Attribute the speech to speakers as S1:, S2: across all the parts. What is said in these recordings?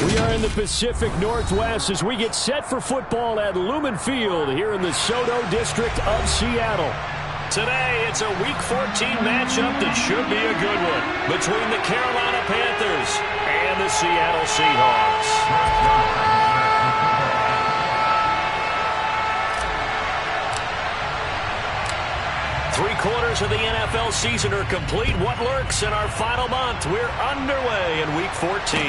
S1: We are in the Pacific Northwest as we get set for football at Lumen Field here in the SoDo district of Seattle. Today, it's a Week 14 matchup that should be a good one between the Carolina Panthers and the Seattle Seahawks. Three-quarters of the NFL season are complete. What lurks in our final month? We're underway in Week 14.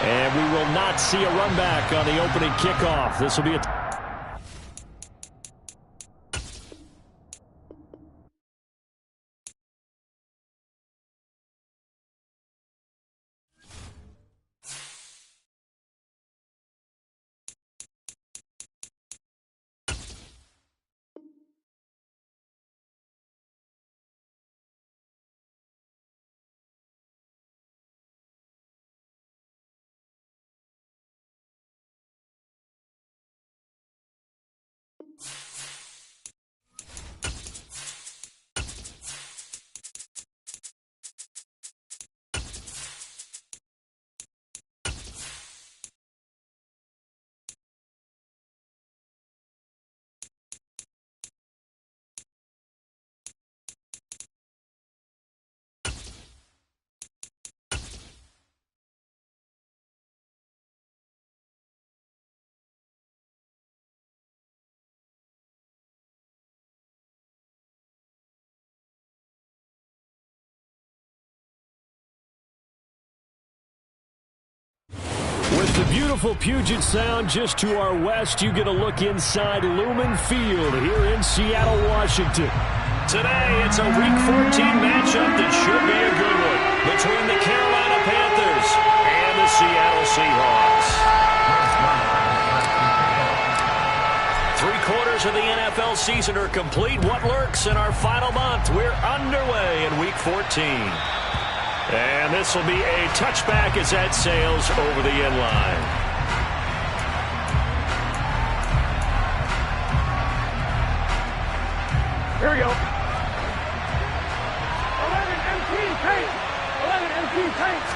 S1: And we will not see a run back on the opening kickoff. This will be a... With the beautiful Puget Sound just to our west, you get a look inside Lumen Field here in Seattle, Washington. Today, it's a Week 14 matchup that should be a good one between the Carolina Panthers and the Seattle Seahawks. Three-quarters of the NFL season are complete. What lurks in our final month? We're underway in Week 14. And this will be a touchback as that sails over the end line.
S2: Here we go. 11 empty tanks. 11 empty tanks.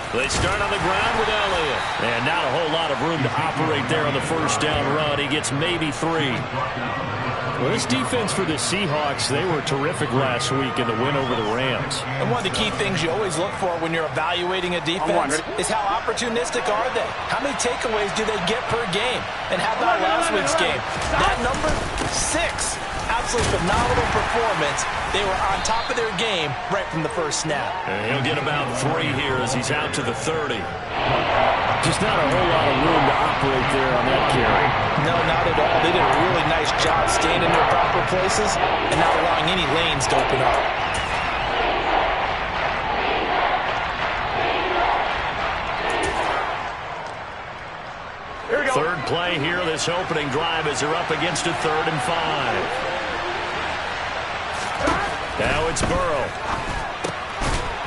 S1: They start on the ground with Elliott. And not a whole lot of room to operate there on the first down run. He gets maybe 3. Well, this defense for the Seahawks, they were terrific last week in the win over the Rams.
S3: And one of the key things you always look for when you're evaluating a defense is how opportunistic are they? How many takeaways do they get per game? And how about last week's game? That number, 6. Absolutely phenomenal performance. They were on top of their game right from the first snap.
S1: And he'll get about 3 here as he's out to the 30. Just not a whole lot of room to operate there on that carry.
S3: No, not at all. They did a really nice job staying in their proper places and not allowing any lanes to open up.
S2: Here we go.
S1: Third play here, this opening drive as they're up against a 3rd and 5. Now it's Burrow.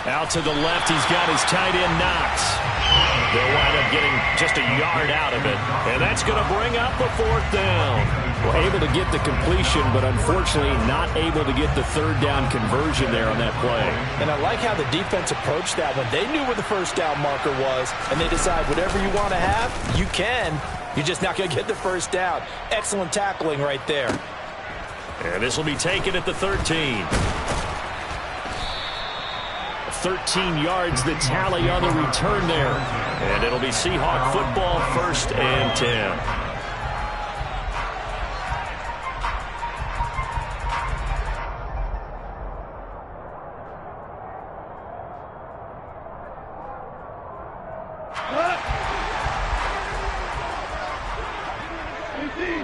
S1: Out to the left, he's got his tight end Knox. They'll wind up getting just a yard out of it. And that's going to bring up a 4th down. Well, able to get the completion, but unfortunately not able to get the 3rd down conversion there on that play.
S3: And I like how the defense approached that one. They knew where the first down marker was, and they decide whatever you want to have, you can. You're just not going to get the first down. Excellent tackling right there.
S1: And this will be taken at the 13. 13 yards the tally on the return there. And it'll be Seahawk football, 1st and 10.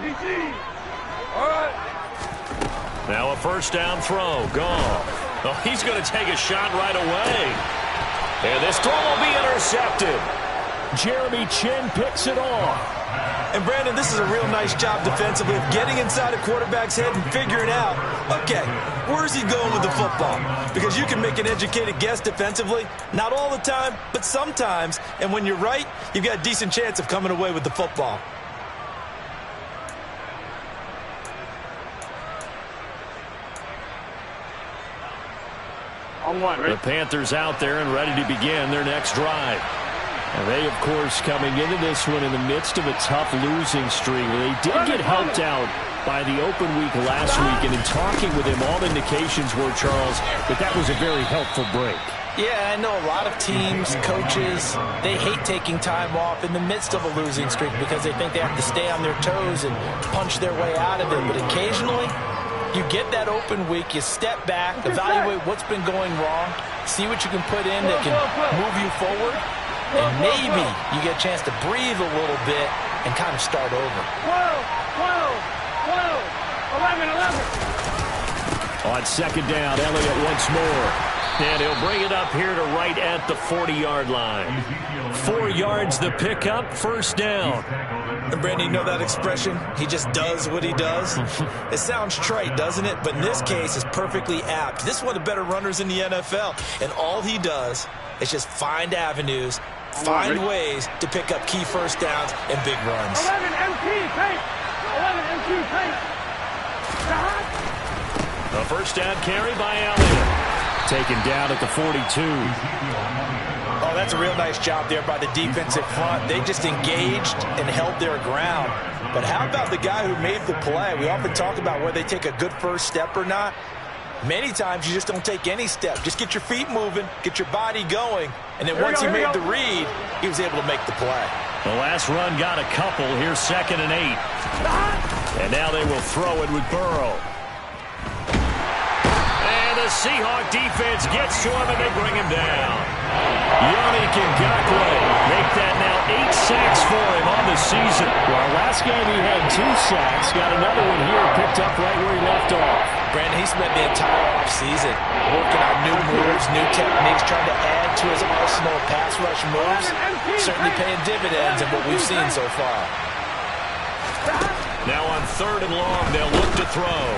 S2: DC. All right.
S1: Now a 1st down throw. Gone. Oh, he's going to take a shot right away. And this throw will be intercepted. Jeremy Chin picks it off.
S3: And, Brandon, this is a real nice job defensively of getting inside a quarterback's head and figuring out, okay, where's he going with the football? Because you can make an educated guess defensively, not all the time, but sometimes. And when you're right, you've got a decent chance of coming away with the football.
S1: The Panthers out there and ready to begin their next drive. And they, of course, coming into this one in the midst of a tough losing streak. They did get helped out by the open week last week, and in talking with him, all indications were, Charles, that was a very helpful break.
S3: Yeah, I know a lot of teams, coaches, they hate taking time off in the midst of a losing streak because they think they have to stay on their toes and punch their way out of it. But occasionally, you get that open week, you step back, evaluate what's been going wrong, see what you can put in that can move you forward, and maybe you get a chance to breathe a little bit and kind of start over.
S2: 12, 11.
S1: On second down, Elliott once more. And he'll bring it up here to right at the 40-yard line. 4 yards the pickup, first down.
S3: And Brandon, you know that expression? He just does what he does? It sounds trite, doesn't it? But in this case, it's perfectly apt. This is one of the better runners in the NFL. And all he does is just find avenues, find ways to pick up key first downs and big runs.
S2: 11 MT, tape. 11 MT, tape.
S1: A first down carry by Elliott. Taken down at the 42.
S3: Oh, that's a real nice job there by the defensive front. They just engaged and held their ground. But how about the guy who made the play? We often talk about whether they take a good first step or not. Many times you just don't take any step. Just get your feet moving, get your body going, and then once he made the read, he was able to make the play.
S1: The last run got a couple. Here's 2nd and 8. And now they will throw it with Burrow. The Seahawk defense gets to him, and they bring him down. Yannick Ngakoue make that now 8 sacks for him on the season.
S4: Well, last game he had 2 sacks. Got another one here, picked up right where he left off.
S3: Brandon, he spent the entire offseason working on new moves, new techniques, trying to add to his arsenal of pass rush moves. Certainly paying dividends in what we've seen so far.
S1: Now on 3rd and long, they'll look to throw.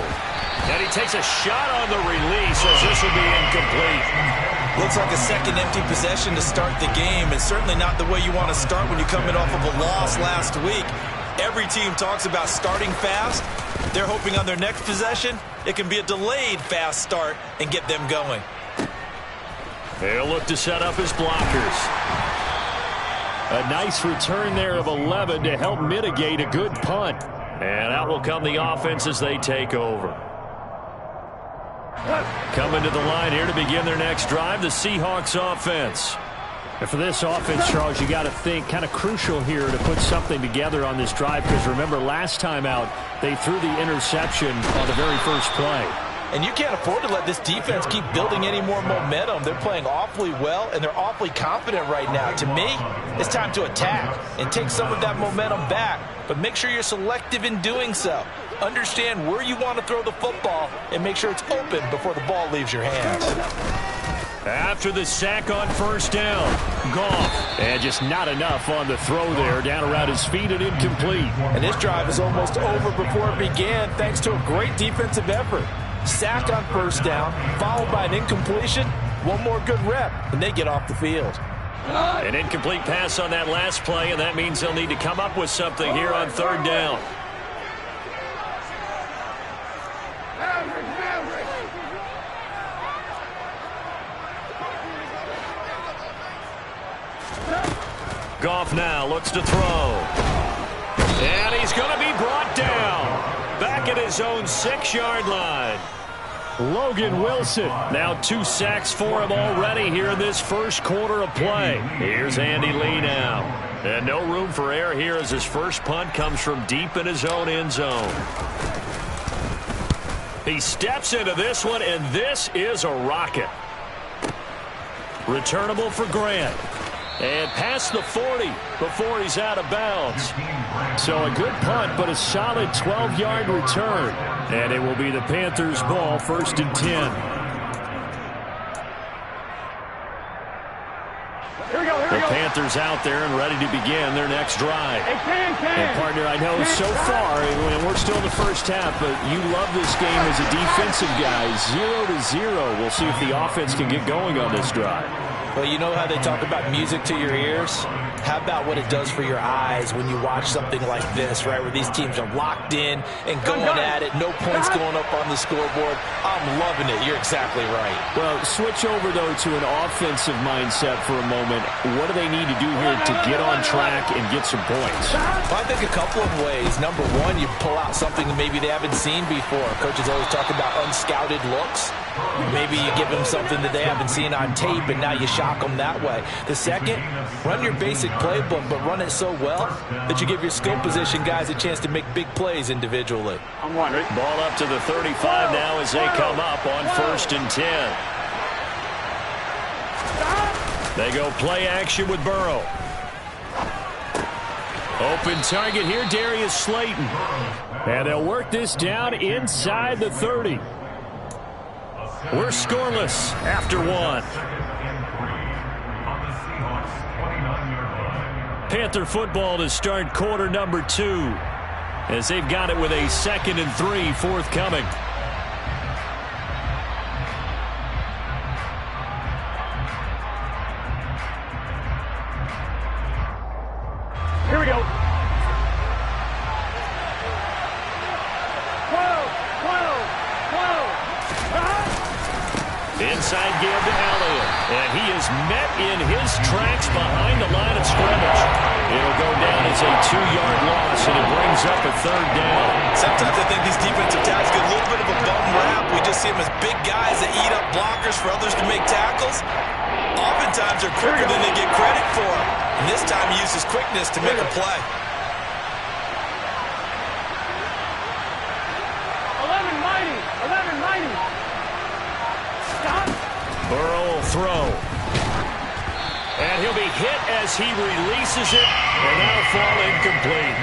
S1: And he takes a shot on the release as this will be incomplete.
S3: Looks like a second empty possession to start the game, and certainly not the way you want to start when you're coming off of a loss last week. Every team talks about starting fast. They're hoping on their next possession, it can be a delayed fast start and get them going.
S1: They'll look to set up his blockers.
S4: A nice return there of 11 to help mitigate a good punt.
S1: And out will come the offense as they take over. Coming to the line here to begin their next drive, the Seahawks offense.
S4: And for this offense, Charles, you got to think kind of crucial here to put something together on this drive, because remember last time out they threw the interception on the very first play.
S3: And you can't afford to let this defense keep building any more momentum. They're playing awfully well, and they're awfully confident right now. To me, it's time to attack and take some of that momentum back, but make sure you're selective in doing so. Understand where you want to throw the football and make sure it's open before the ball leaves your hands.
S1: After the sack on first down, Goff.
S4: And just not enough on the throw there, down around his feet and incomplete.
S3: And this drive is almost over before it began thanks to a great defensive effort. Sack on first down, followed by an incompletion. One more good rep, and they get off the field.
S1: An incomplete pass on that last play, and that means they'll need to come up with something here on 3rd down. Goff now looks to throw. And he's going to be brought down. Back at his own 6-yard line.
S4: Logan Wilson.
S1: Now 2 sacks for him already here in this first quarter of play. Here's Andy Lee now. And no room for error here as his first punt comes from deep in his own end zone. He steps into this one, and this is a rocket. Returnable for Grant. And past the 40 before he's out of bounds.
S4: So a good punt, but a solid 12-yard return.
S1: And it will be the Panthers' ball, 1st and 10. The Panthers out there and ready to begin their next drive.
S4: And partner, I know so far, and we're still in the first half, but you love this game as a defensive guy. 0-0. We'll see if the offense can get going on this drive.
S3: Well, you know how they talk about music to your ears? How about what it does for your eyes when you watch something like this, right, where these teams are locked in and going at it, no points going up on the scoreboard. I'm loving it. You're exactly right.
S4: Well, switch over, though, to an offensive mindset for a moment. What do they need to do here to get on track and get some points?
S3: Well, I think a couple of ways. Number one, you pull out something that maybe they haven't seen before. Coaches always talk about unscouted looks. Maybe you give them something that they haven't seen on tape, and now you shock them that way. The second, run your basic playbook, but run it so well that you give your skill position guys a chance to make big plays individually.
S2: I'm wondering.
S4: Ball up to the 35 now as they come up on 1st and 10. They go play action with Burrow. Open target here, Darius Slayton. And they'll work this down inside the 30. We're scoreless after one. Panther football to start quarter number 2 as they've got it with a 2nd and 3 forthcoming.
S2: Here we go.
S4: Inside game to Elliott, and he is met in his tracks behind the line of scrimmage. It'll go down as a 2-yard loss, and it brings up a 3rd down.
S3: Sometimes I think these defensive tackles get a little bit of a bum rap. We just see them as big guys that eat up blockers for others to make tackles. Oftentimes they're quicker than they get credit for. And this time he uses quickness to make a play.
S2: 11 mighty. Stop.
S4: Burrow will throw. And he'll be hit as he releases it, and that'll fall incomplete.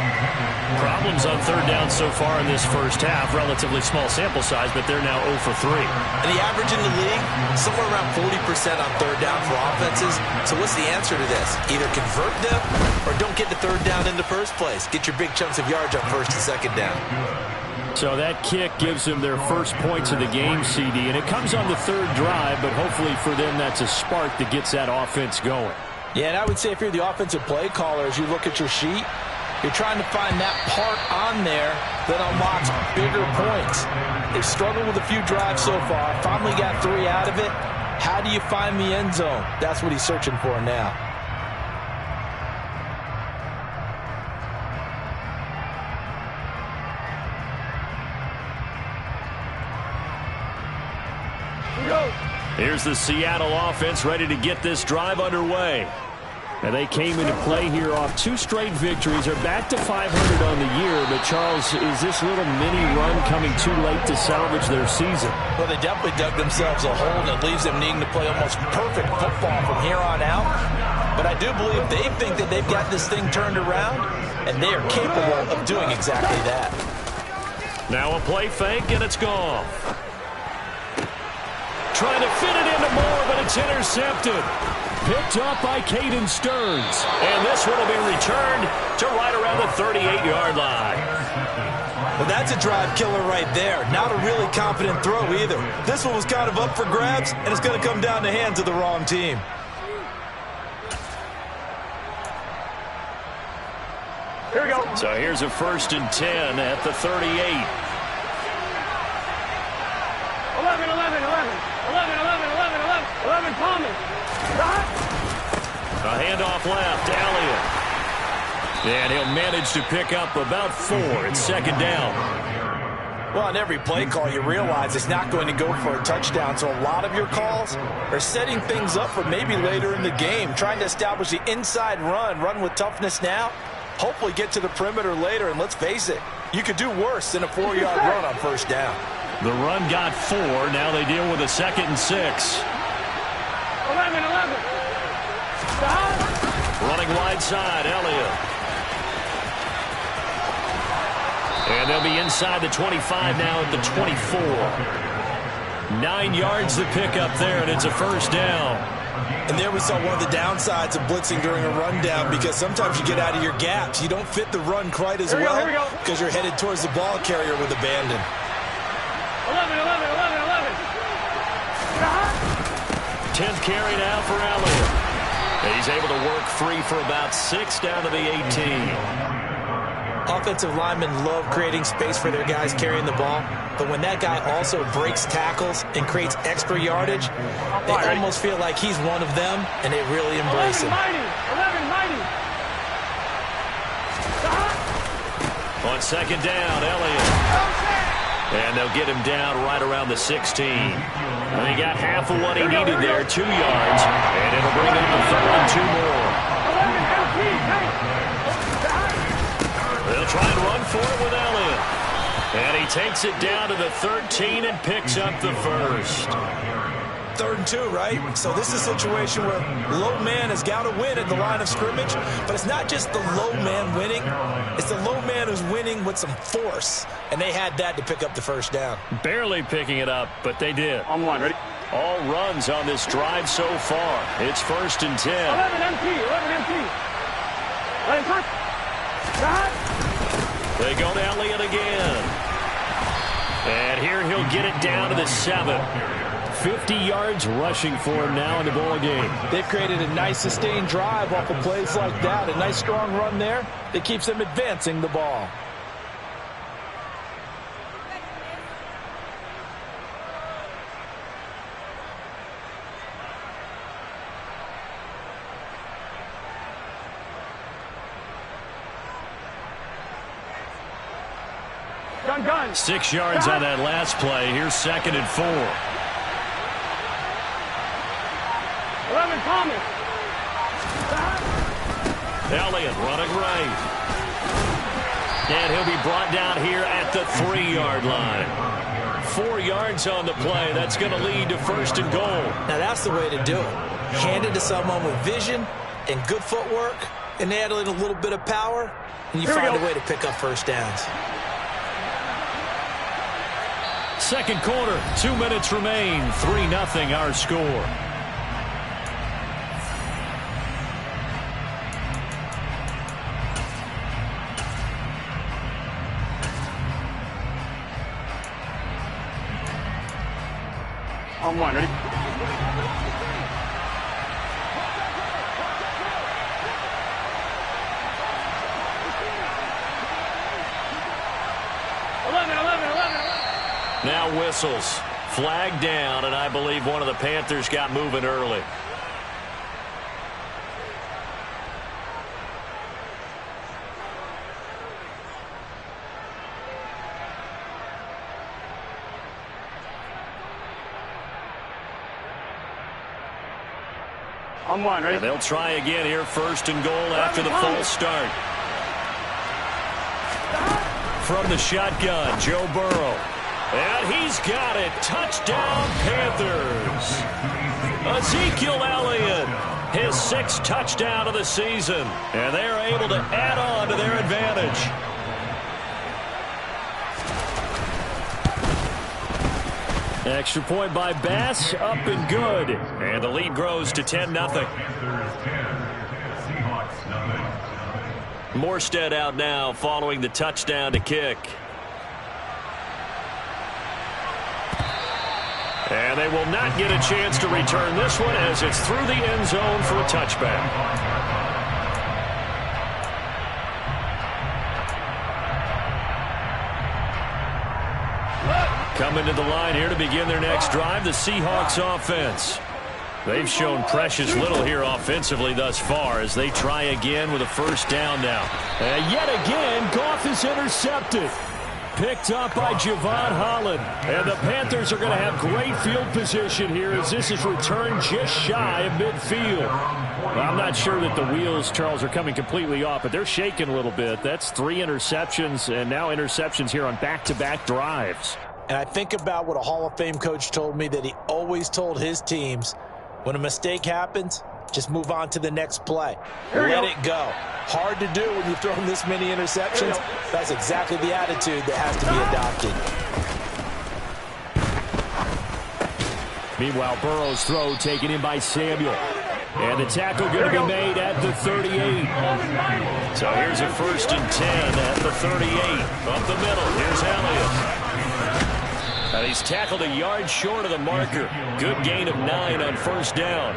S4: Problems on 3rd down so far in this first half. Relatively small sample size, but they're now 0 for 3.
S3: And the average in the league, somewhere around 40% on 3rd down for offenses. So what's the answer to this? Either convert them or don't get the 3rd down in the first place. Get your big chunks of yards on 1st and 2nd down.
S4: So that kick gives them their first points of the game, CD, and it comes on the 3rd drive, but hopefully for them that's a spark that gets that offense going.
S3: Yeah, and I would say if you're the offensive play caller, as you look at your sheet, you're trying to find that part on there that unlocks bigger points. They've struggled with a few drives so far. Finally got 3 out of it. How do you find the end zone? That's what he's searching for now.
S4: Here's the Seattle offense ready to get this drive underway. And they came into play here off 2 straight victories. They're back to 500 on the year. But, Charles, is this little mini run coming too late to salvage their season?
S3: Well, they definitely dug themselves a hole, and it leaves them needing to play almost perfect football from here on out. But I do believe they think that they've got this thing turned around, and they are capable of doing exactly that.
S4: Now a play fake, and it's gone. Trying to fit it into Moore, but it's intercepted. Picked up by Caden Stearns. And this one will be returned to right around the 38-yard line.
S3: Well, that's a drive killer right there. Not a really confident throw either. This one was kind of up for grabs, and it's going to come down the hands of the wrong team.
S2: Here we go.
S4: So here's a 1st and 10 at the 38.
S2: 11 Thomas.
S4: A handoff left, Elliott. And he'll manage to pick up about 4. It's 2nd down.
S3: Well, on every play call, you realize it's not going to go for a touchdown. So a lot of your calls are setting things up for maybe later in the game, trying to establish the inside run with toughness now, hopefully get to the perimeter later. And let's face it, you could do worse than a 4-yard run on 1st down.
S4: The run got 4. Now they deal with a 2nd and 6.
S2: 11. Stop.
S4: Running wide side, Elliott. And they'll be inside the 25 now at the 24. 9 yards to pick up there, and it's a 1st down.
S3: And there we saw one of the downsides of blitzing during a rundown, because sometimes you get out of your gaps. You don't fit the run quite as well because you're headed towards the ball carrier with abandon.
S2: 11.
S4: 10th carry now for Elliott. He's able to work free for about 6 down to the 18.
S3: Offensive linemen love creating space for their guys carrying the ball, but when that guy also breaks tackles and creates extra yardage, they almost feel like he's one of them, and they really embrace him.
S2: 11-90.
S4: On second down, Elliott. And they'll get him down right around the 16. And he got half of what he needed there, 2 yards, and it'll bring up a 3rd and 2 more. They'll try and run for it with Elliott. And he takes it down to the 13 and picks up the first.
S3: 3rd and 2, right? So this is a situation where low man has got to win at the line of scrimmage, but it's not just the low man winning. It's the low man who's winning with some force, and they had that to pick up the first down.
S4: Barely picking it up, but they did.
S2: On one, ready?
S4: All runs on this drive so far. It's 1st and 10.
S2: 11 MT. Let him touch.
S4: They go to Elliott again. And here he'll get it down to the 7. 50 yards rushing for him now in the ball game.
S3: They've created a nice sustained drive off of plays like that. A nice strong run there that keeps them advancing the ball.
S2: Gun.
S4: 6 yards on that last play. Here's 2nd and 4.
S2: 11 Thomas.
S4: Elliott running right. And he'll be brought down here at the 3-yard line. 4 yards on the play. That's going to lead to 1st and goal.
S3: Now that's the way to do it. Hand it to someone with vision and good footwork, and add in a little bit of power, and you find a way to pick up first downs.
S4: Second quarter, 2 minutes remain. 3-0 our score.
S2: On one, ready?
S4: Now whistles. Flag down, and I believe one of the Panthers got moving early.
S2: On one, ready?
S4: And they'll try again here, 1st and goal after the false start. From the shotgun, Joe Burrow. And he's got it. Touchdown, Panthers. Ezekiel Elliott, his 6th touchdown of the season. And they're able to add on to their advantage. Extra point by Bass, up and good. And the lead grows to 10-0. Morstead out now following the touchdown to kick. And they will not get a chance to return this one as it's through the end zone for a touchback. Coming to the line here to begin their next drive, the Seahawks offense. They've shown precious little here offensively thus far as they try again with a 1st down now. And yet again, Goff is intercepted. Picked up by Javon Holland. And the Panthers are going to have great field position here as this is returned just shy of midfield. Well, I'm not sure that the wheels, Charles, are coming completely off, but they're shaking a little bit. That's 3 interceptions and now interceptions here on back-to-back drives.
S3: And I think about what a Hall of Fame coach told me that he always told his teams, when a mistake happens, just move on to the next play. Let it go. Hard to do when you've thrown this many interceptions. That's exactly the attitude that has to be adopted.
S4: Meanwhile, Burrow's throw taken in by Samuel. And the tackle going to be made at the 38. So here's a 1st and 10 at the 38. Up the middle, here's Elliott. He's tackled a yard short of the marker. Good gain of 9 on first down.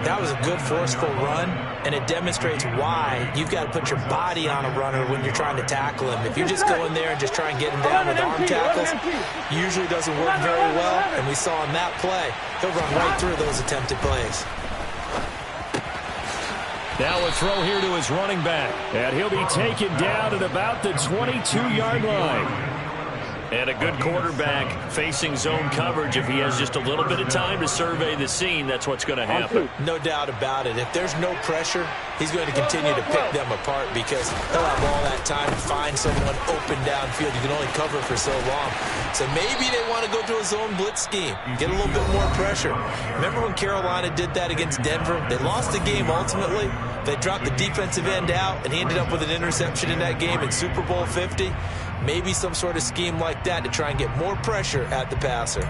S3: That was a good forceful run, and it demonstrates why you've got to put your body on a runner when you're trying to tackle him. If you just go in there and just try and get him down with arm tackles, usually doesn't work very well, and we saw in that play, he'll run right through those attempted plays.
S4: Now a throw here to his running back, and he'll be taken down at about the 22-yard line. And a good quarterback facing zone coverage. If he has just a little bit of time to survey the scene, that's what's going to happen.
S3: No doubt about it. If there's no pressure, he's going to continue to pick them apart because he'll have all that time to find someone open downfield. You can only cover for so long. So maybe they want to go to a zone blitz scheme, get a little bit more pressure. Remember when Carolina did that against Denver? They lost the game ultimately. They dropped the defensive end out, and he ended up with an interception in that game in Super Bowl 50. Maybe some sort of scheme like that to try and get more pressure at the passer.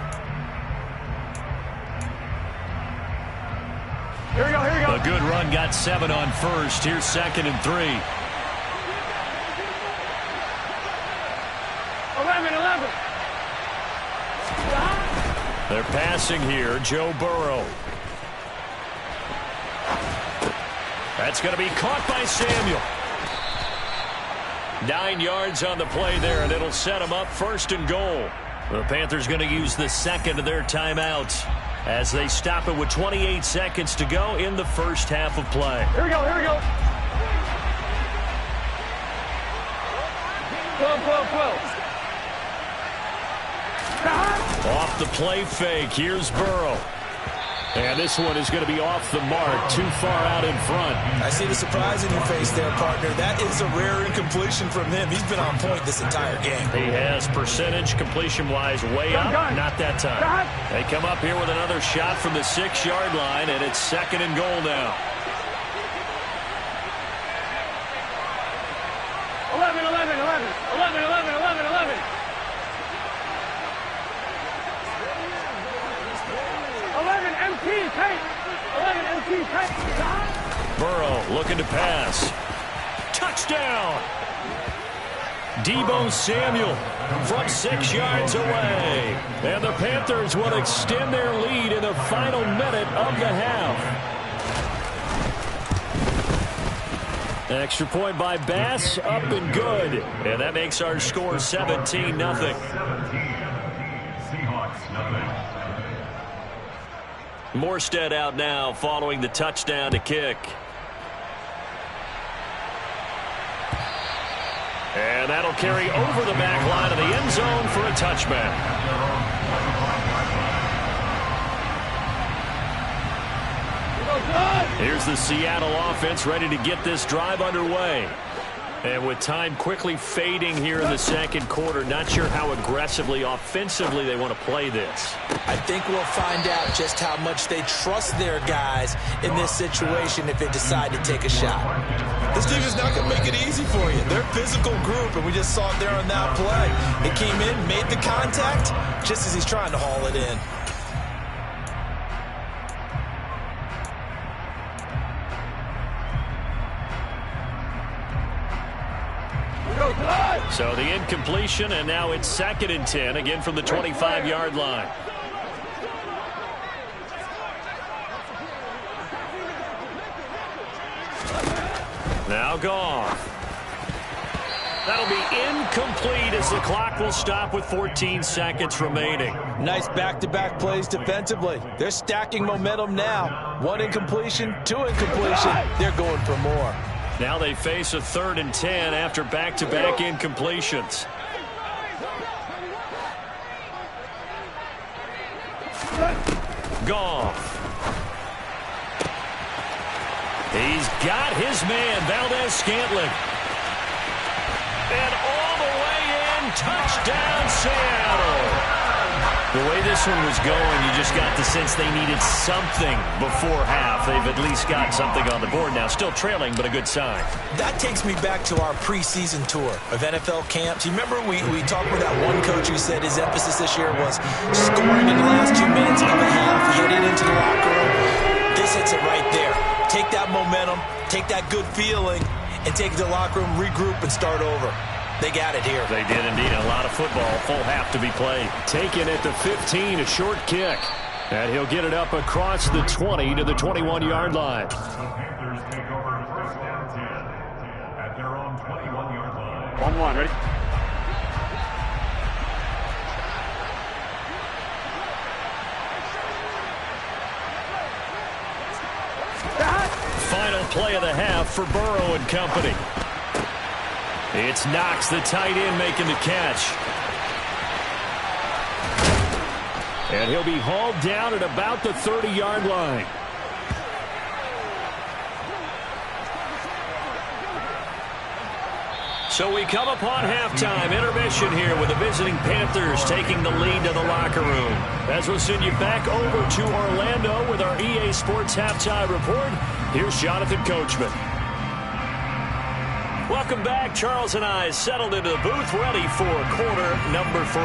S2: Here we go, here we go.
S4: A good run got 7 on first. Here's 2nd and 3.
S2: 11.
S4: They're passing here. Joe Burrow. That's going to be caught by Samuel. 9 yards on the play there, and it'll set them up 1st and goal. The Panthers going to use the second of their timeouts as they stop it with 28 seconds to go in the first half of play.
S2: Here we go, here we go. 12.
S4: Off the play fake, here's Burrow. And this one is going to be off the mark, too far out in front.
S3: I see the surprise in your face there, partner. That is a rare incompletion from him. He's been on point this entire game.
S4: He has percentage completion-wise way up. Not that time. They come up here with another shot from the 6-yard line, and it's 2nd and goal now.
S2: 11.
S4: Burrow looking to pass. Touchdown! Deebo Samuel from 6 yards away. And the Panthers will extend their lead in the final minute of the half. Extra point by Bass, up and good. And that makes our score 17-0. Morstead out now following the touchdown to kick. And that'll carry over the back line of the end zone for a touchback. Here's the Seattle offense ready to get this drive underway. And with time quickly fading here in the second quarter, not sure how aggressively, offensively they want to play this.
S3: I think we'll find out just how much they trust their guys in this situation if they decide to take a shot. This team is not going to make it easy for you. They're a physical group, and we just saw it there on that play. It came in, made the contact, just as he's trying to haul it in.
S4: So the incompletion, and now it's 2nd and 10, again from the 25-yard line. Now Goff. That'll be incomplete as the clock will stop with 14 seconds remaining.
S3: Nice back-to-back plays defensively. They're stacking momentum now. 1 incompletion, 2 incompletion. They're going for more.
S4: Now they face a 3rd and 10 after back-to-back incompletions. Goff. He's got his man, Valdez-Scantling. And all the way in, touchdown Seattle. The way this one was going, you just got the sense they needed something before half. They've at least got something on the board now. Still trailing, but a good sign. That
S3: takes me back to our preseason tour of NFL camps. You remember we talked with that one coach who said his emphasis this year was scoring in the last 2 minutes of a half, heading into the locker room. This hits it right there. Take that momentum, take that good feeling, and take it to the locker room, regroup, and start over. They got it here.
S4: They did indeed. A lot of football, full half to be played.
S1: Taken at the 15, a short kick. And he'll get it up across the 20 to the 21-yard line.
S5: The Panthers take over first down 10 at their own 21-yard line.
S2: 1-1, ready?
S1: Final play of the half for Burrow and company. It's Knox, the tight end, making the catch. And he'll be hauled down at about the 30-yard line. So we come upon halftime intermission here with the visiting Panthers taking the lead to the locker room. As we'll send you back over to Orlando with our EA Sports Halftime Report, here's Jonathan Coachman. Welcome back. Charles and I settled into the booth ready for quarter number 3.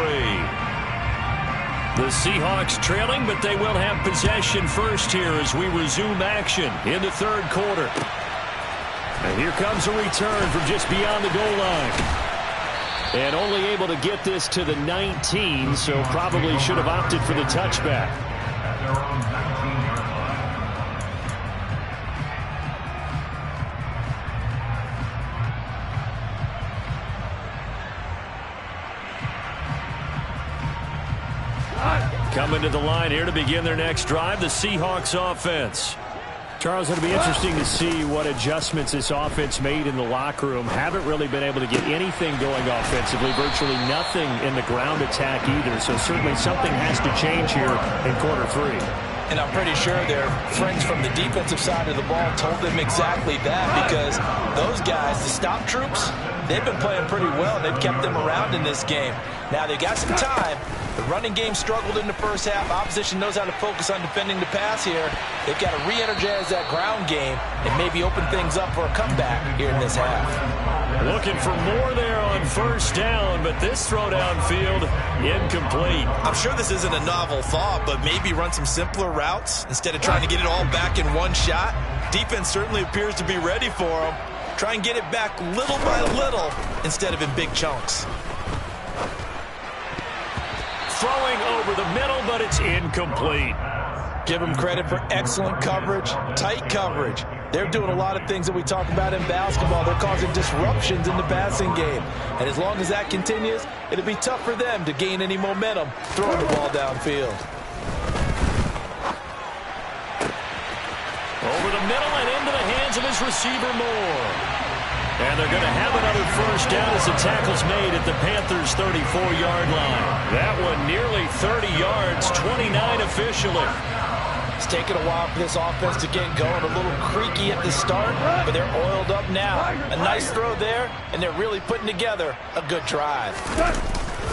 S1: The Seahawks trailing, but they will have possession first here as we resume action in the third quarter. And here comes a return from just beyond the goal line. And only able to get this to the 19, so probably should have opted for the touchback.
S5: At their own 19-yard line.
S1: Coming to the line here to begin their next drive, the Seahawks offense. Charles, it'll be interesting to see what adjustments this offense made in the locker room. Haven't really been able to get anything going offensively, virtually nothing in the ground attack either. So certainly something has to change here in quarter 3.
S3: And I'm pretty sure their friends from the defensive side of the ball told them exactly that, because those guys, the stop troops, they've been playing pretty well. They've kept them around in this game. Now, they got some time. The running game struggled in the first half. Opposition knows how to focus on defending the pass here. They've got to re-energize that ground game and maybe open things up for a comeback here in this half.
S1: Looking for more there on first down, but this throw downfield incomplete.
S3: I'm sure this isn't a novel thought, but maybe run some simpler routes instead of trying to get it all back in one shot. Defense certainly appears to be ready for them. Try and get it back little by little instead of in big chunks.
S1: Throwing over the middle, but it's incomplete.
S3: Give them credit for excellent coverage, tight coverage. They're doing a lot of things that we talk about in basketball. They're causing disruptions in the passing game. And as long as that continues, it'll be tough for them to gain any momentum throwing the ball downfield.
S1: Over the middle and into the hands of his receiver, Moore. And they're going to have another first down as the tackle's made at the Panthers' 34-yard line. That one nearly 30 yards, 29 officially.
S3: It's taken a while for this offense to get going. A little creaky at the start, but they're oiled up now. A nice throw there, and they're really putting together a good drive.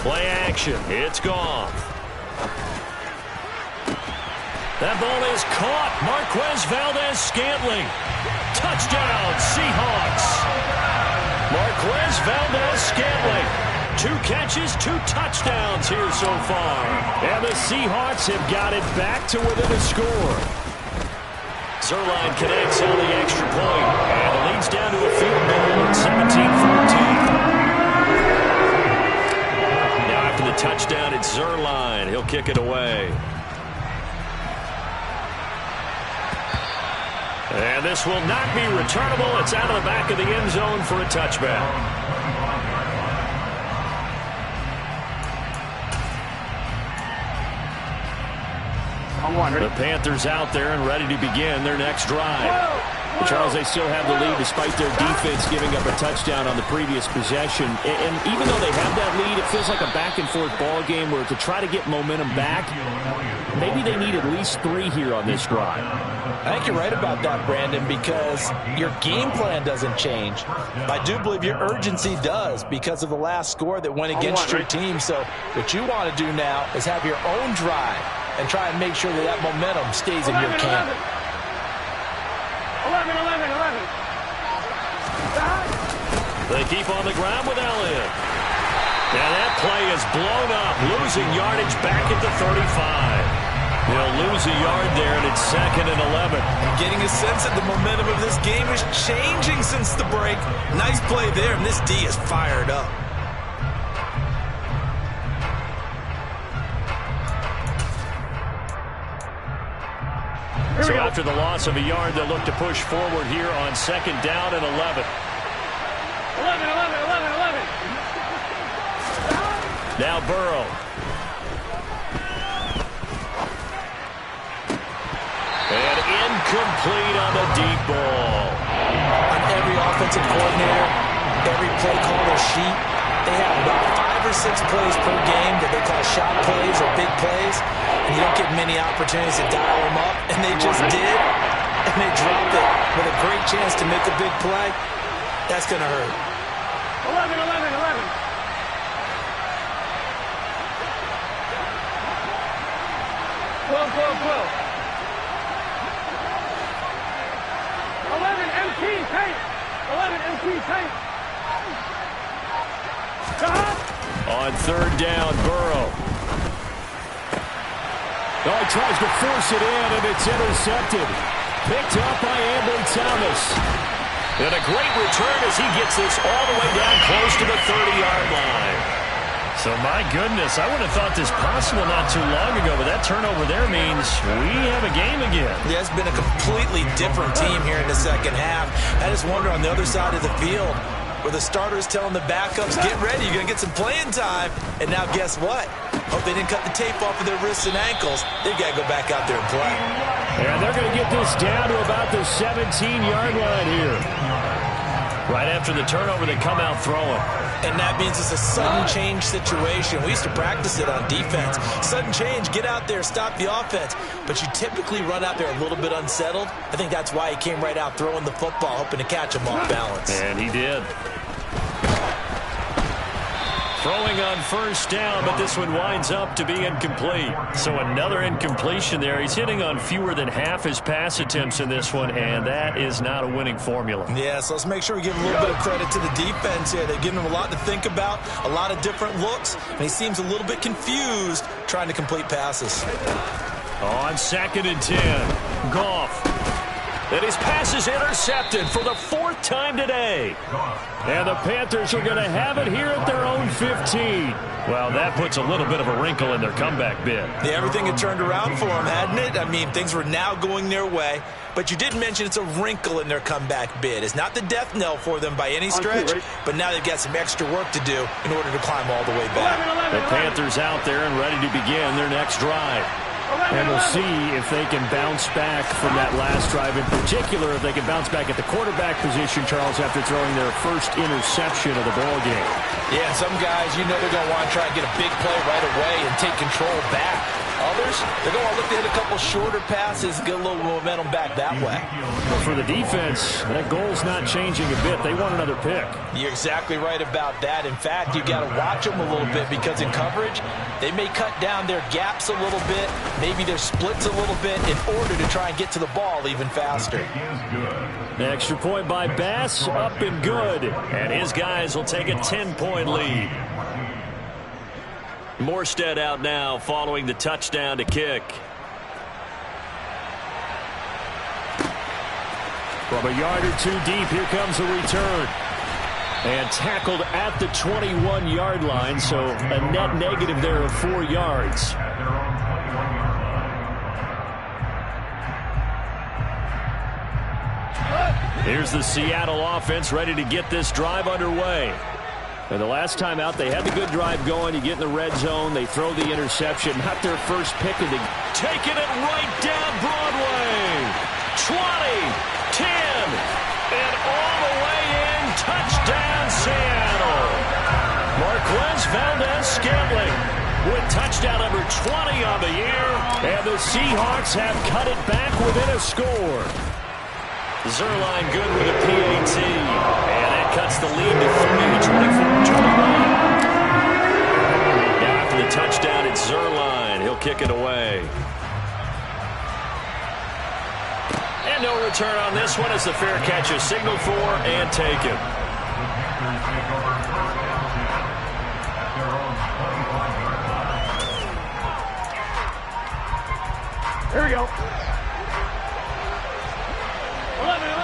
S1: Play action. It's gone. That ball is caught. Marquez Valdez-Scantling. Touchdown, Seahawks. Marquez Valdez-Scantling. 2 catches, 2 touchdowns here so far. And the Seahawks have got it back to within a score. Zuerlein connects on the extra point. And it leads down to a field goal at 17-14. Now after the touchdown, it's Zuerlein. He'll kick it away. And this will not be returnable. It's out of the back of the end zone for a touchback. The Panthers out there and ready to begin their next drive. Charles, they still have the lead despite their defense giving up a touchdown on the previous possession. And even though they have that lead, it feels like a back-and-forth ball game where to try to get momentum back, maybe they need at least 3 here on this drive.
S3: I think you're right about that, Brandon, because your game plan doesn't change. I do believe your urgency does because of the last score that went against your team. So what you want to do now is have your own drive and try and make sure that that momentum stays in your camp.
S2: 11.
S1: They keep on the ground with Elliott. And that play is blown up, losing yardage back at the 35. They'll lose a yard there, and it's 2nd and 11.
S3: I'm getting a sense that the momentum of this game is changing since the break. Nice play there, and this D is fired up.
S4: So after the loss of a yard, they'll look to push forward here on 2nd down and 11.
S2: 11.
S4: Now Burrow. And incomplete on the deep ball.
S3: On every offensive coordinator, every play caller sheet, they have about 5 or 6 plays per game that they call shot plays or big plays, and you don't get many opportunities to dial them up, and they just did, and they dropped it with a great chance to make a big play. That's going to hurt.
S2: 11. 12. 11 MT tape. 11 MT tape.
S4: On 3rd down, Burrow.
S1: Oh, he tries to force it in, and it's intercepted. Picked up by Ambry Thomas.
S4: And a great return as he gets this all the way down close to the 30-yard line. So, my goodness, I would have thought this possible not too long ago, but that turnover there means we have a game again.
S3: Yeah, it's been a completely different team here in the second half. I just wonder on the other side of the field where the starters telling the backups, get ready, you're going to get some playing time. And now guess what? Hope they didn't cut the tape off of their wrists and ankles. They've got to go back out there and play.
S1: And they're going to get this down to about the 17-yard line here.
S4: Right after the turnover, they come out throwing.
S3: And that means it's a sudden change situation. We used to practice it on defense. Sudden change, get out there, stop the offense. But you typically run out there a little bit unsettled. I think that's why he came right out throwing the football, hoping to catch him off balance.
S4: And he did. Throwing on 1st down, but this one winds up to be incomplete. So another incompletion there. He's hitting on fewer than half his pass attempts in this one, and that is not a winning formula.
S3: Yeah, so let's make sure we give a little bit of credit to the defense here. They've given him a lot to think about, a lot of different looks, and he seems a little bit confused trying to complete passes.
S4: On 2nd and 10, Goff. And his pass is intercepted for the 4th time today.
S1: And the Panthers are going to have it here at their own 15.
S4: Well, that puts a little bit of a wrinkle in their comeback bid.
S3: Yeah, everything had turned around for them, hadn't it? I mean, things were now going their way. But you did mention it's a wrinkle in their comeback bid. It's not the death knell for them by any stretch, but now they've got some extra work to do in order to climb all the way back.
S4: The Panthers out there and ready to begin their next drive.
S1: And we'll see if they can bounce back from that last drive. In particular, if they can bounce back at the quarterback position, Charles, after throwing their first interception of the ball game.
S3: Yeah, some guys, you know they're going to want to try and get a big play right away and take control back. Others, they're going to look to hit a couple shorter passes, get a little momentum back that way.
S1: Well, for the defense, that goal's not changing a bit. They want another pick.
S3: You're exactly right about that. In fact, you've got to watch them a little bit because in coverage, they may cut down their gaps a little bit, maybe their splits a little bit in order to try and get to the ball even faster.
S1: The extra point by Bass, up and good.
S4: And his guys will take a 10-point lead. Morstead out now following the touchdown to kick.
S1: From a yard or two deep, here comes the return. And tackled at the 21-yard line, so a net negative there of 4 yards.
S4: Here's the Seattle offense ready to get this drive underway.
S1: And the last time out, they had the good drive going. You get in the red zone, they throw the interception. Not their first pick of the game.
S4: Taking it right down Broadway. 20, 10, and all the way in. Touchdown, Seattle. Marquez Valdez-Scantling with touchdown number 20 on the year.
S1: And the Seahawks have cut it back within a score.
S4: Zerline good with a PAT. And that cuts the lead to 30, 24-21. Now after the touchdown, it's Zerline. He'll kick it away. And no return on this one as the fair catch is signaled for and taken.
S2: Here we go. 11.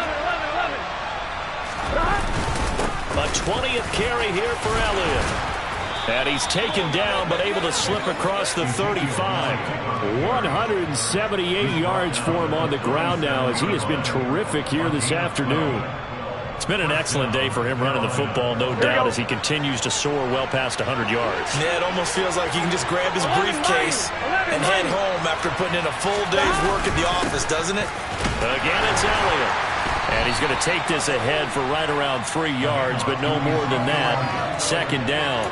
S4: A 20th carry here for Elliott. And he's taken down, but able to slip across the 35. 178 yards for him on the ground now, as he has been terrific here this afternoon. It's been an excellent day for him running the football, no doubt, as he continues to soar well past 100 yards.
S3: Yeah, it almost feels like he can just grab his briefcase and head home after putting in a full day's work at the office, doesn't it?
S4: Again, it's Elliott. And he's going to take this ahead for right around 3 yards, but no more than that. Second down.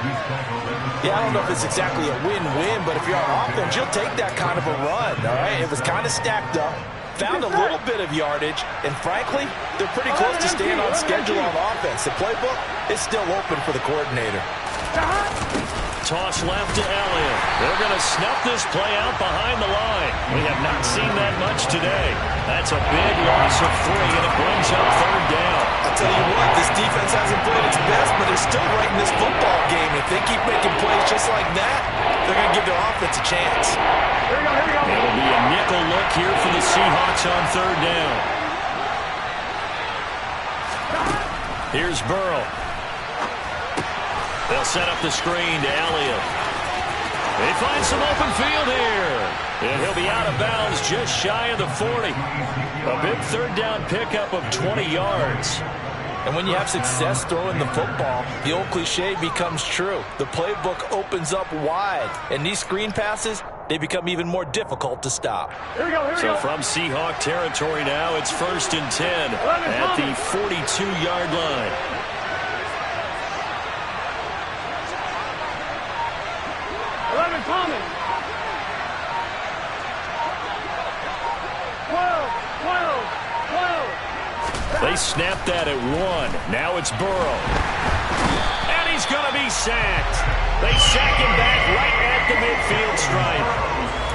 S3: Yeah, I don't know if it's exactly a win-win, but if you're on offense, you'll take that kind of a run, all right? It was kind of stacked up, found a little bit of yardage, and frankly, they're pretty close to staying on schedule on offense. The playbook is still open for the coordinator.
S4: Toss left to Elliott. They're going to snuff this play out behind the line. We have not seen that much today. That's a big loss of 3, and it brings up third down.
S3: I'll tell you what, this defense hasn't played its best, but they're still right in this football game. If they keep making plays just like that, they're going to give their offense a chance.
S2: Here we go, here we go.
S4: It'll be a nickel look here for the Seahawks on third down. Here's Burrow. They'll set up the screen to Elliott. They find some open field here. And he'll be out of bounds just shy of the 40. A big third down pickup of 20 yards.
S3: And when you have success throwing the football, the old cliche becomes true. The playbook opens up wide. And these screen passes, they become even more difficult to stop.
S2: Here we go, here we
S4: So
S2: go.
S4: from Seahawk territory now, it's 1st and 10 at the 42-yard line.
S2: 11 coming. 12.
S4: They snapped that at 1. Now it's Burrow. And he's going to be sacked. They sack him back right at the midfield stripe.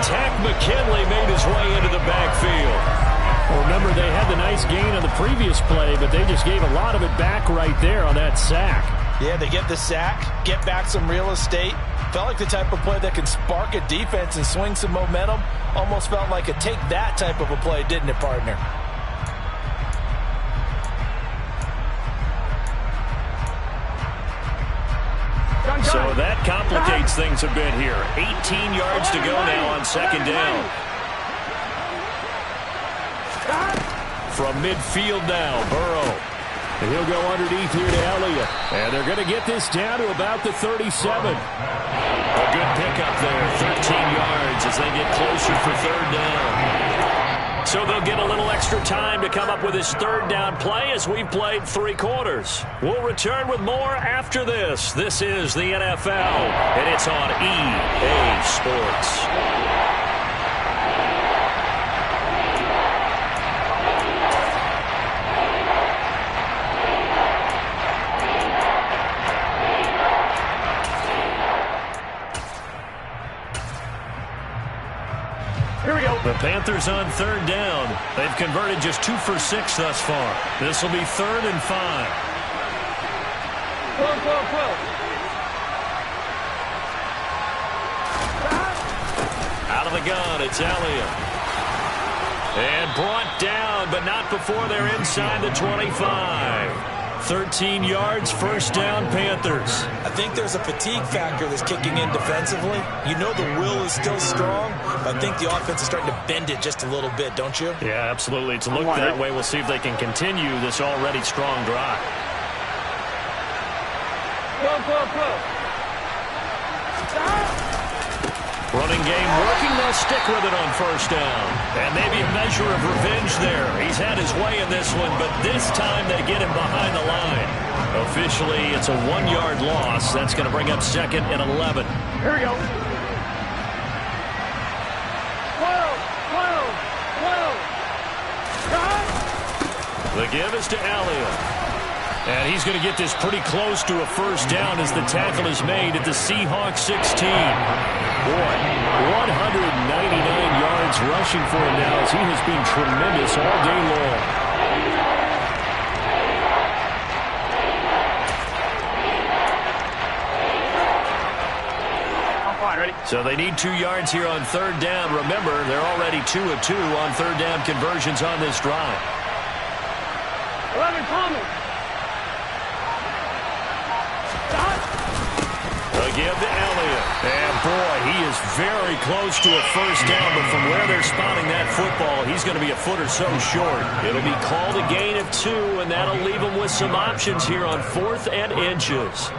S4: Tack McKinley made his way into the backfield.
S1: Well, remember, they had the nice gain on the previous play, but they just gave a lot of it back right there on that sack.
S3: Yeah, they get the sack, get back some real estate. Felt like the type of play that can spark a defense and swing some momentum. Almost felt like a take that type of a play, didn't it, partner?
S4: So that complicates things a bit here. 18 yards to go now on second down. From midfield now, Burrow.
S1: And he'll go underneath here to Elliott. And they're going to get this down to about the 37.
S4: A good pickup there, 13 yards as they get closer for third down. So they'll get a little extra time to come up with his third down play as we've played 3 quarters. We'll return with more after this. This is the NFL, and it's on EA Sports. The Panthers on third down. They've converted just 2 for 6 thus far. This will be 3rd and 5.
S2: 12.
S4: Out of the gun, it's Elliott. And brought down, but not before they're inside the 25. 13 yards, first down, Panthers.
S3: I think there's a fatigue factor that's kicking in defensively. You know the will is still strong, but I think the offense is starting to bend it just a little bit, don't you?
S4: Yeah, absolutely. It's looked that way. We'll see if they can continue this already strong drive.
S2: 12.
S4: Running game working. They'll stick with it on first down. And maybe a measure of revenge there. He's had his way in this one, but this time they get him behind the line. Officially, it's a 1-yard loss. That's going to bring up 2nd and 11.
S2: Here we go. 12.
S4: The give is to Elliott. And he's going to get this pretty close to a first down as the tackle is made at the Seahawks 16. Boy, 199 yards rushing for him now as he has been tremendous all day long.
S2: I'm fine, ready?
S4: So they need 2 yards here on third down. Remember, they're already 2 of 2 on third down conversions on this drive.
S2: 11 coming.
S4: The give very close to a first down, but from where they're spotting that football, he's going to be a foot or so short. It'll be called a gain of 2, and that'll leave them with some options here on 4th and inches.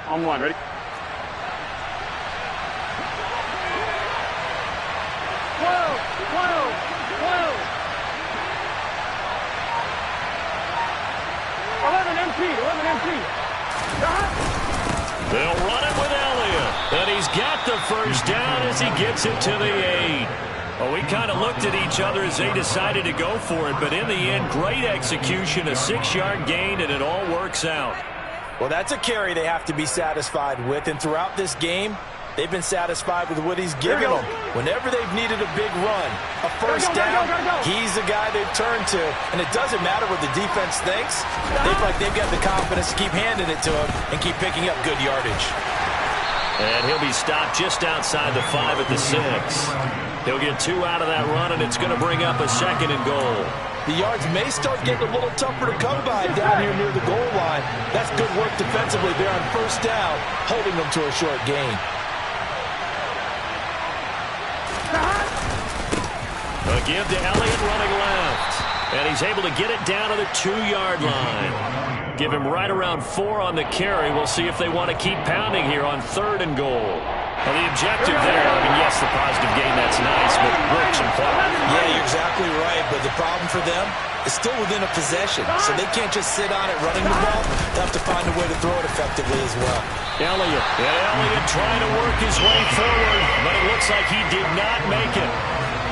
S2: On one, ready? Whoa! 11 MP.
S4: They'll run it with Elliott, and he's got the first down as he gets it to the 8. Well, we kind of looked at each other as they decided to go for it, but in the end, great execution, a 6-yard gain, and it all works out.
S3: Well, that's a carry they have to be satisfied with, and throughout this game, they've been satisfied with what he's given them. Whenever they've needed a big run, a first down, he's the guy they've turned to, and it doesn't matter what the defense thinks. They feel like they've got the confidence to keep handing it to him and keep picking up good yardage.
S4: And he'll be stopped just outside the 5 at the 6. He'll get 2 out of that run, and it's going to bring up a 2nd and goal.
S3: The yards may start getting a little tougher to come by down here near the goal line. That's good work defensively there on first down, holding them to a short gain.
S4: A give to Elliott running left. And he's able to get it down to the 2-yard line. Give him right around 4 on the carry. We'll see if they want to keep pounding here on 3rd and goal. Well, the objective there, I mean, yes, the positive gain, that's nice, but works and play.
S3: Yeah, you're exactly right, but the problem for them is still within a possession, so they can't just sit on it running the ball. They have to find a way to throw it effectively as well.
S4: Elliott trying to work his way forward, but it looks like he did not make it.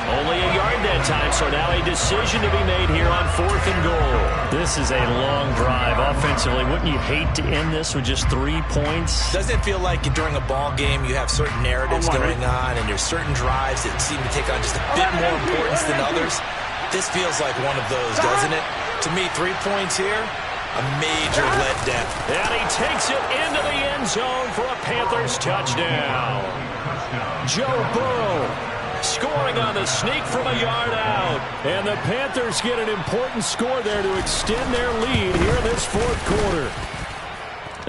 S4: Only a yard that time, so now a decision to be made here on 4th and goal. This is a long drive offensively. Wouldn't you hate to end this with just 3 points?
S3: Doesn't it feel like during a ball game you have certain narratives going on and there's certain drives that seem to take on just a bit more importance than others? This feels like one of those, doesn't it? To me, 3 points here, a major letdown.
S4: And he takes it into the end zone for a Panthers touchdown. Joe Burrow scoring on the sneak from a yard out. And the Panthers get an important score there to extend their lead here in this 4th quarter.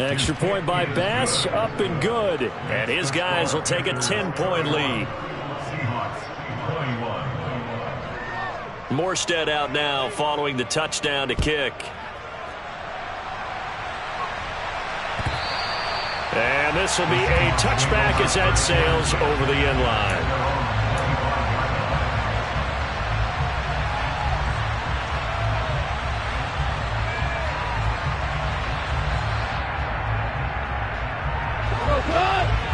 S4: Extra point by Bass, up and good. And his guys will take a 10-point lead. Morstead out now following the touchdown to kick. And this will be a touchback as that sails over the end line.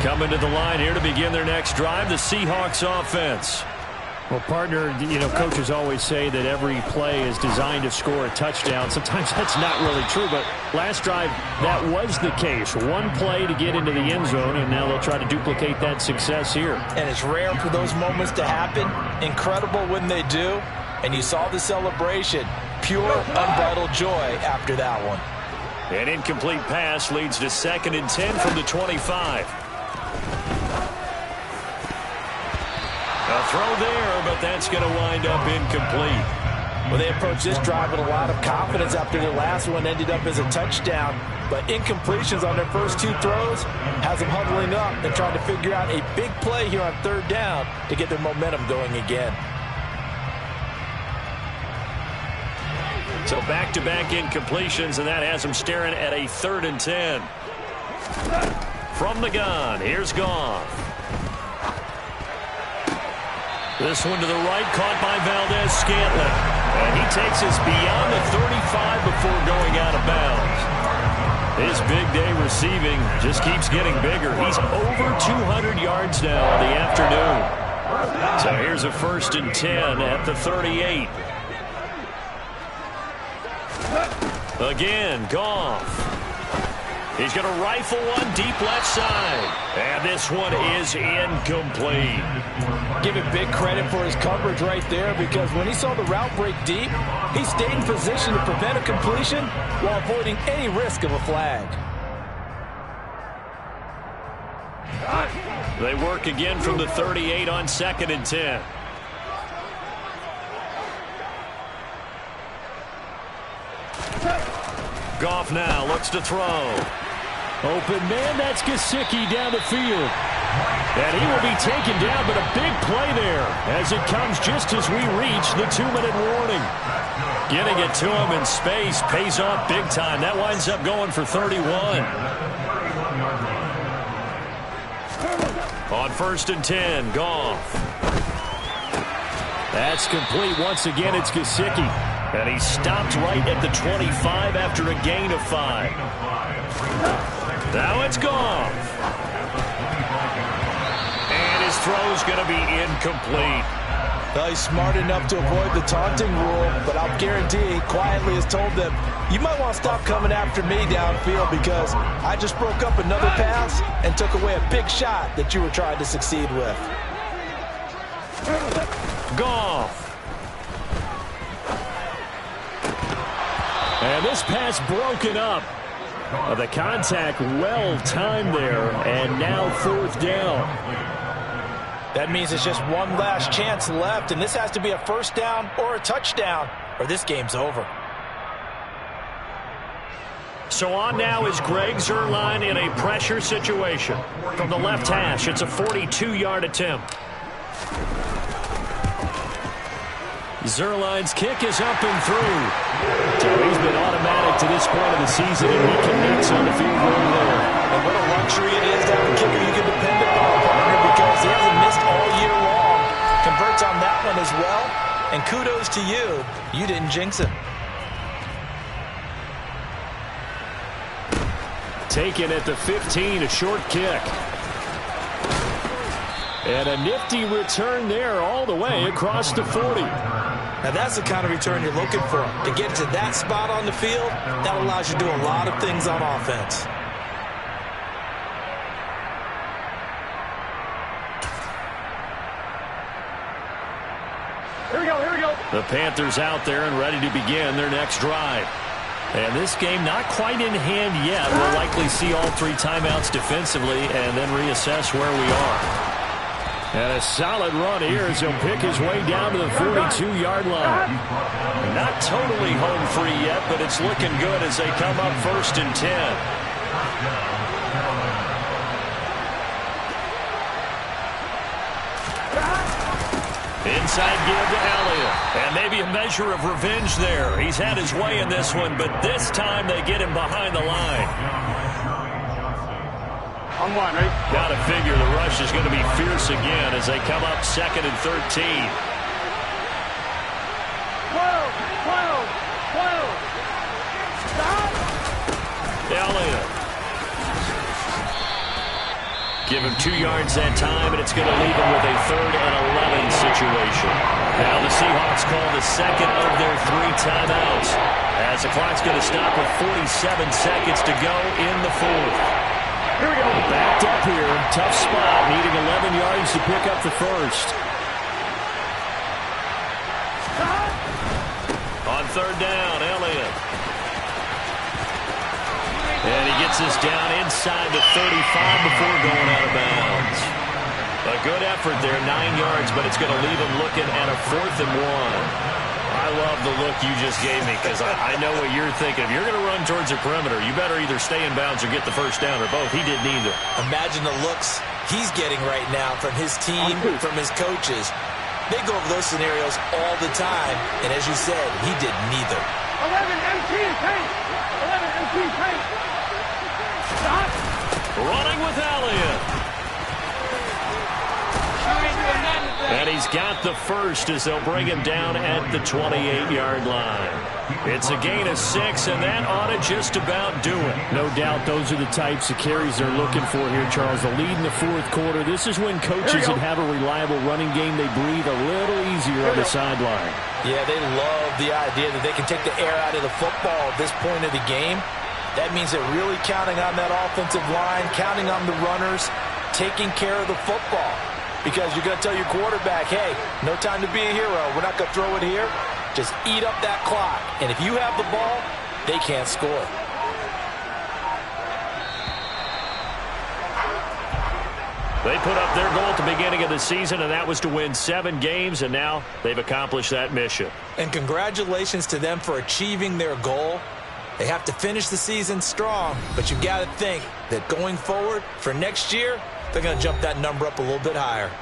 S4: Coming to the line here to begin their next drive, the Seahawks offense.
S1: Well, partner, you know, coaches always say that every play is designed to score a touchdown. Sometimes that's not really true, but last drive, that was the case. One play to get into the end zone, and now they'll try to duplicate that success here.
S3: And it's rare for those moments to happen. Incredible when they do. And you saw the celebration. Pure, unbridled joy after that one.
S4: An incomplete pass leads to 2nd and 10 from the 25. A throw there, but that's going to wind up incomplete.
S3: Well, they approached this drive with a lot of confidence after their last one ended up as a touchdown. But incompletions on their first 2 throws has them huddling up and trying to figure out a big play here on 3rd down to get their momentum going again.
S4: So back-to-back incompletions, and that has them staring at a 3rd and 10. From the gun, here's Goff. This one to the right, caught by Valdez-Scantling. And he takes us beyond the 35 before going out of bounds. His big day receiving just keeps getting bigger. He's over 200 yards now in the afternoon. So here's a 1st and 10 at the 38. Again, Goff. He's going to rifle one deep left side. And this one is incomplete.
S3: Give him big credit for his coverage right there, because when he saw the route break deep, he stayed in position to prevent a completion while avoiding any risk of a flag.
S4: They work again from the 38 on 2nd and 10. Goff now looks to throw.
S1: Open man, that's Gesicki down the field. And he will be taken down, but a big play there as it comes just as we reach the 2-minute warning.
S4: Getting it to him in space pays off big time. That winds up going for 31. On 1st and 10, Goff.
S1: That's complete. Once again, it's Gesicki.
S4: And he stopped right at the 25 after a gain of 5. Now it's Goff. And his throw's going to be incomplete.
S3: Well, he's smart enough to avoid the taunting rule, but I'll guarantee he quietly has told them, you might want to stop coming after me downfield because I just broke up another pass and took away a big shot that you were trying to succeed with.
S4: Goff.
S1: And this pass broken up. The contact well timed there, and now 4th down.
S3: That means it's just one last chance left, and this has to be a 1st down or a touchdown, or this game's over.
S4: So on now is Greg Zuerlein in a pressure situation. From the left hash, it's a 42-yard attempt.
S1: Zuerlein's kick is up and through. So he's been automatic to this point of the season, and he connects on the field goal there.
S3: And what a luxury it is to have a kicker you can depend upon, partner, because he hasn't missed all year long. Converts on that one as well, and kudos to you. You didn't jinx him.
S1: Taken at the 15, a short kick. And a nifty return there all the way across the 40.
S3: Now that's the kind of return you're looking for. To get to that spot on the field, that allows you to do a lot of things on offense.
S2: Here we go, here we go.
S4: The Panthers out there and ready to begin their next drive. And this game not quite in hand yet. We'll likely see all 3 timeouts defensively and then reassess where we are.
S1: And a solid run here as he'll pick his way down to the 42-yard line.
S4: Not totally home free yet, but it's looking good as they come up 1st and 10. Inside give to Elliott. And maybe a measure of revenge there. He's had his way in this one, but this time they get him behind the line.
S2: On 1, right?
S4: Got to figure the rush is going to be fierce again as they come up 2nd and 13.
S2: 12, 12, 12. Stop.
S4: Elliott. Give him 2 yards that time, and it's going to leave him with a 3rd and 11 situation. Now the Seahawks call the 2nd of their 3 timeouts as the clock's going to stop with 47 seconds to go in the 4th.
S1: Here we go. Backed up here. Tough spot. Needing 11 yards to pick up the 1st.
S4: On 3rd down, Elliott. And he gets us down inside the 35 before going out of bounds. A good effort there, 9 yards, but it's going to leave him looking at a 4th and 1. I love the look you just gave me because I know what you're thinking. If you're going to run towards the perimeter, you better either stay in bounds or get the 1st down or both. He did neither.
S3: Imagine the looks he's getting right now from his team, from his coaches. They go over those scenarios all the time, and as you said, he did neither.
S2: 11 empty paint. 11 empty paint. Stop.
S4: Running with Elliott. And he's got the 1st as they'll bring him down at the 28-yard line. It's a gain of 6, and that ought to just about do it.
S1: No doubt those are the types of carries they're looking for here, Charles. The lead in the 4th quarter. This is when coaches that have a reliable running game, they breathe a little easier on the sideline.
S3: Yeah, they love the idea that they can take the air out of the football at this point of the game. That means they're really counting on that offensive line, counting on the runners, taking care of the football. Because you're going to tell your quarterback, hey, no time to be a hero. We're not going to throw it here. Just eat up that clock. And if you have the ball, they can't score.
S4: They put up their goal at the beginning of the season, and that was to win 7 games, and now they've accomplished that mission.
S3: And congratulations to them for achieving their goal. They have to finish the season strong, but you've got to think that going forward for next year, they're going to jump that number up a little bit higher.